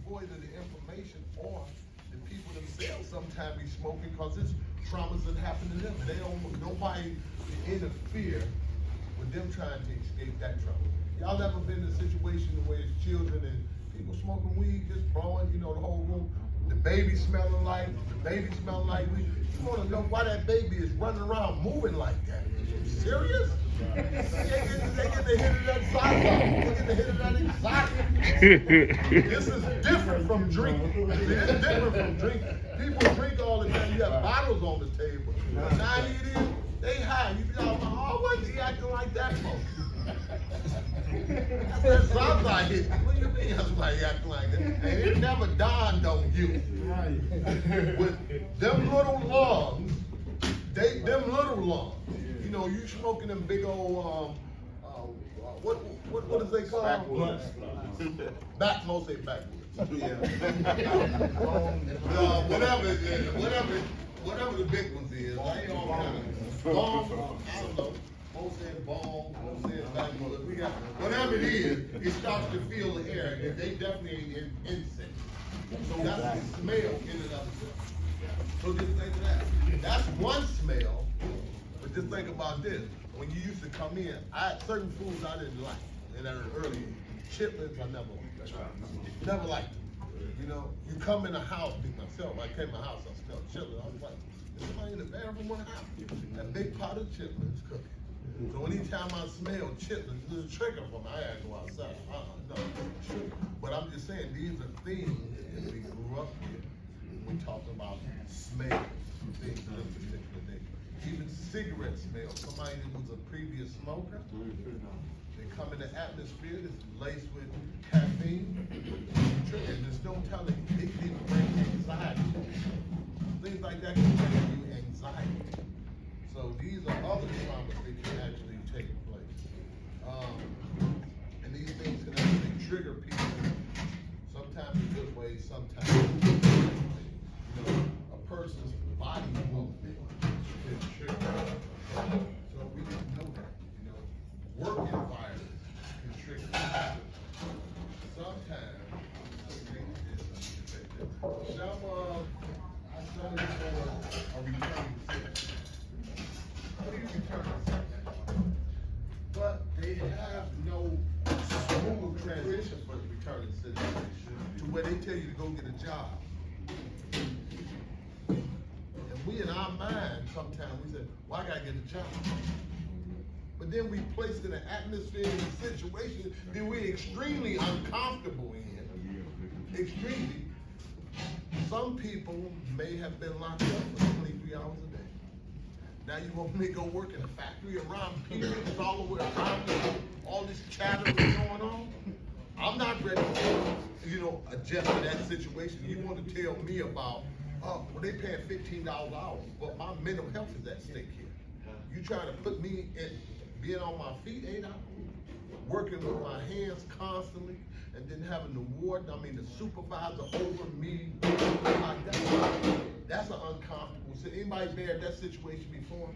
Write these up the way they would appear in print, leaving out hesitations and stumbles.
devoid of the information, or the people themselves sometimes be smoking because it's traumas that happen to them, and they don't, nobody interfere with them trying to escape that trauma. Y'all ever been in a situation where it's children and people smoking weed, just blowing, you know, the whole room, the baby smelling like weed. You wanna know why that baby is running around moving like that? Are you serious? They get the hit of that anxiety. They get the hit of that anxiety. This is different from drinking. It's different from drinking. People drink all the time. You have bottles on the table. Now it is, they high. You be like, oh, what's he acting like that for? That's what I hit. What do you mean that's why he acting like that? And it never dawned on you. With them little lungs, them little lungs. You know, you smoking them big old, what is they called? Backwoods. Most say backwoods. Yeah. Whatever the big ones is. I ain't all kind of bomb. I don't know. Most say bomb. Most say backwoods. We got whatever it is. It starts to fill the air. And they definitely ain't insects. So that's the smell in and of itself. So just think of that. That's one smell. But just think about this. When you used to come in, certain foods I didn't like. And early chitlins, I never liked. Never liked them. You know, you come in the house, myself, I came in the house, I smelled chitlins. I was like, is somebody in the bathroom want to have that big pot of chitlins cooking? So anytime I smell chitlins, it's a trigger for me. I had to go outside. No, sugar. But I'm just saying, these are things that we grew up with when we talk about smell, things of this particular nature. Even cigarette smell. Somebody that was a previous smoker, they come in the atmosphere that's laced with caffeine, and there's no telling, it can bring anxiety. Things like that can bring you anxiety. So these are other traumas that can actually take place. And these things can actually trigger people, sometimes in good ways, sometimes in bad ways. You know, a person's body movement can trigger. So we didn't know that. You know, work environment can trigger. Sometimes some of these are returning citizens. But they have no smooth transition for the returning citizens to where they tell you to go get a job. And we in our mind, sometimes we say, well, I gotta get a job. But then we placed in an atmosphere and a situation that we're extremely uncomfortable in. Extremely. Some people may have been locked up for 23 hours a day. Now you want me to go work in a factory around periods all the way around, all this chatter is going on? I'm not ready to, you know, adjust to that situation. You want to tell me about, well, they paying $15 an hour, but my mental health is at stake here. You trying to put me in being on my feet 8 hours, working with my hands constantly, and then having the supervisor over me, like that. That's an uncomfortable situation. Anybody been in that situation before?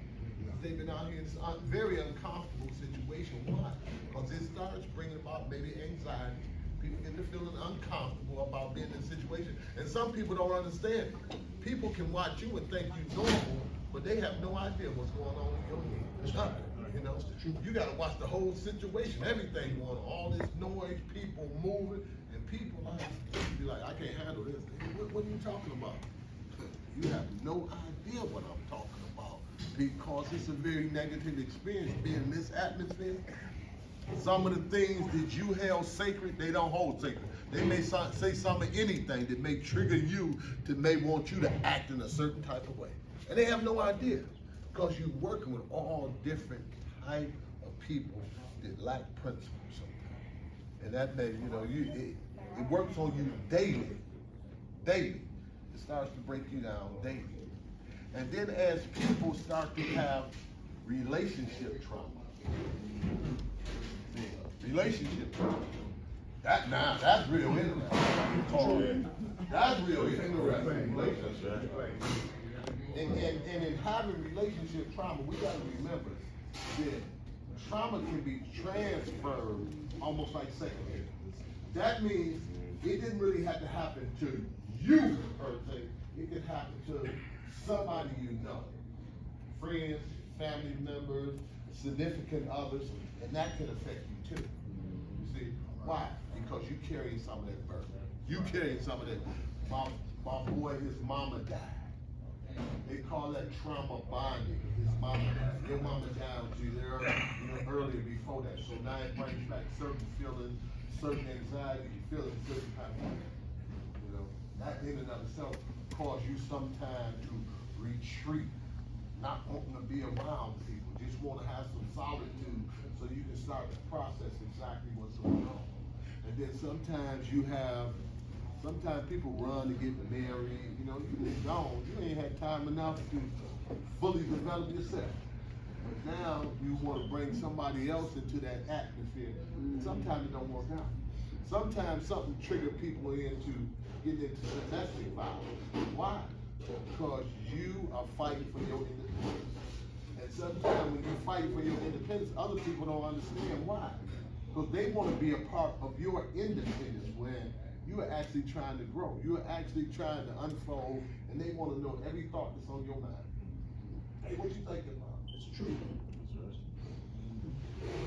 They've been out here, it's a very uncomfortable situation. Why? Because it starts bringing about maybe anxiety. People get to feeling uncomfortable about being in a situation. And some people don't understand it. People can watch you and think you're normal, but they have no idea what's going on in your head. You know, you gotta watch the whole situation, everything going on, all this noise, people moving, and people be like, I can't handle this. What are you talking about? You have no idea what I'm talking about, because it's a very negative experience being in this atmosphere. Some of the things that you held sacred, they don't hold sacred. They may say something, anything that may trigger you to may want you to act in a certain type of way. And they have no idea, because you're working with all different type of people that lack principles sometimes. And that may, you know, it works on you daily. It starts to break you down daily. And then as people start to have relationship trauma, relationship trauma, that's real interesting. That's real interesting. And in having relationship trauma, we gotta remember that trauma can be transferred almost like secondary. That means it didn't really happen have to happen to you per se. It could happen to somebody you know, friends, family members, significant others, and that can affect you too. You see, why? Because you carrying some of that burden. You carrying some of that. My boy, his mama died. They call that trauma bonding. His mama, your mama died with you there, earlier before that. So now it brings back certain feelings, certain anxiety, feeling certain kind of way. That in and of itself cause you sometimes to retreat, not wanting to be around people, just want to have some solitude so you can start to process exactly what's going on. And then sometimes people run to get married, you been gone, you ain't had time enough to fully develop yourself. But now you want to bring somebody else into that atmosphere. Sometimes it don't work out. Sometimes something triggers people into getting into domestic violence. Why? Because you are fighting for your independence. And sometimes when you fight for your independence, other people don't understand why. Because they want to be a part of your independence when you are actually trying to grow. You are actually trying to unfold, and they want to know every thought that's on your mind. Hey, what you thinking about? It's true.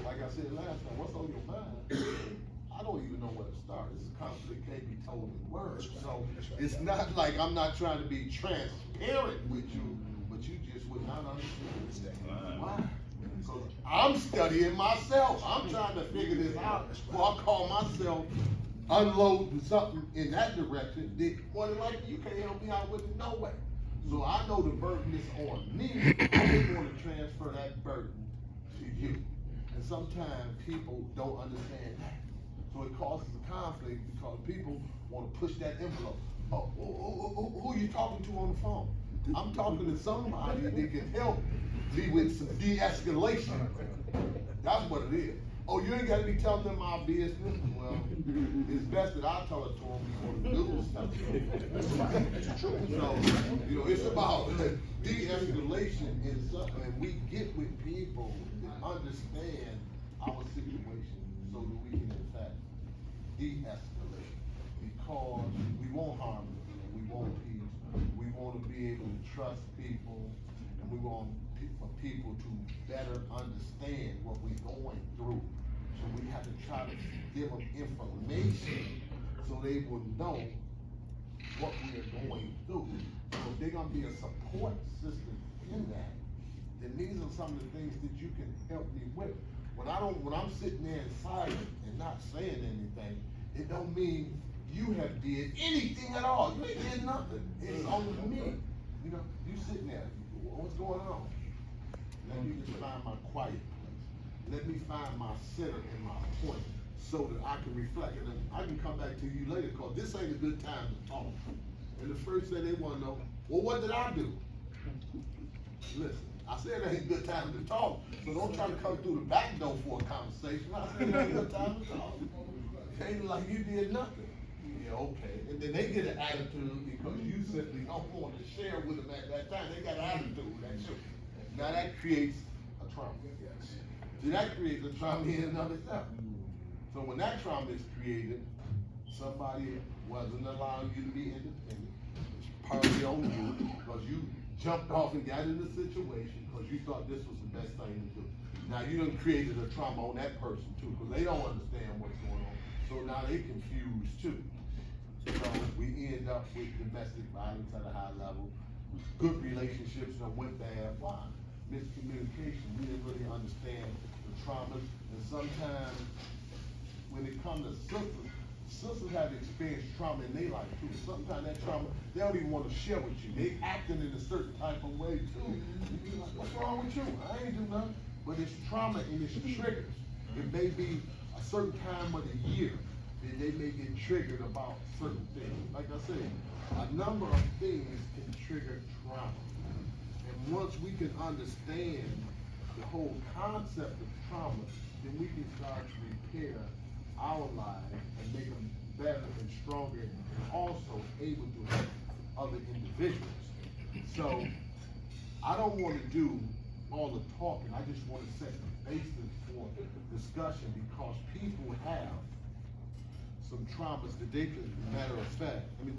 Like I said last time, what's on your mind? I don't even know where to start. This conflict can't be told in words. So it's not like I'm not trying to be transparent with you, but you just would not understand. Why? Because I'm studying myself. I'm trying to figure this out before I call myself unloading something in that direction. More than likely, you can't help me out with it no way. So I know the burden is on me. I just want to transfer that burden to you. And sometimes people don't understand that. So it causes a conflict because people want to push that envelope. Oh, who are you talking to on the phone? I'm talking to somebody that can help me with some de-escalation. That's what it is. Oh, you ain't got to be telling them my business. Well, it's best that I tell it to them before the news stuff. So, it's about de-escalation in something, and we get with people that understand our situation so that we can, in fact, de-escalate. Because we want harmony, and we want peace. We want to be able to trust people, and we want for people to better understand what we're going through. So we have to try to give them information so they will know what we are going through. So if they're gonna be a support system in that, then these are some of the things that you can help me with. When I'm sitting there in silence and not saying anything, it don't mean you have did anything at all. You ain't did nothing. It's only me. You sitting there, what's going on? Let me just find my quiet place. Let me find my center and my point so that I can reflect. And then I can come back to you later because this ain't a good time to talk. And the first thing they want to know, well, what did I do? Listen, I said it ain't a good time to talk, so don't try to come through the back door for a conversation. I said it ain't a good time to talk. It ain't like you did nothing. Yeah, okay. And then they get an attitude because you simply don't want to share with them at that time. They got an attitude, that's true. Now that creates a trauma. Yes. See, that creates a trauma in and of itself. So when that trauma is created, somebody wasn't allowing you to be independent. It's partly on you because you jumped off and got in the situation because you thought this was the best thing to do. Now you done created a trauma on that person too because they don't understand what's going on. So now they confused too. So we end up with domestic violence at a high level. Good relationships that went bad. Why? Miscommunication. We didn't really understand the traumas. And sometimes when it comes to sisters have experienced trauma in their life too. Sometimes that trauma, they don't even want to share with you. They acting in a certain type of way too. You be like, what's wrong with you? I ain't do nothing. But it's trauma and it's triggers. It may be a certain time of the year that they may get triggered about certain things. Like I said, a number of things can trigger trauma. And once we can understand the whole concept of trauma, then we can start to repair our lives and make them better and stronger and also able to help other individuals. So I don't want to do all the talking. I just want to set the basis for discussion because people have some traumas that they could, matter of fact, let me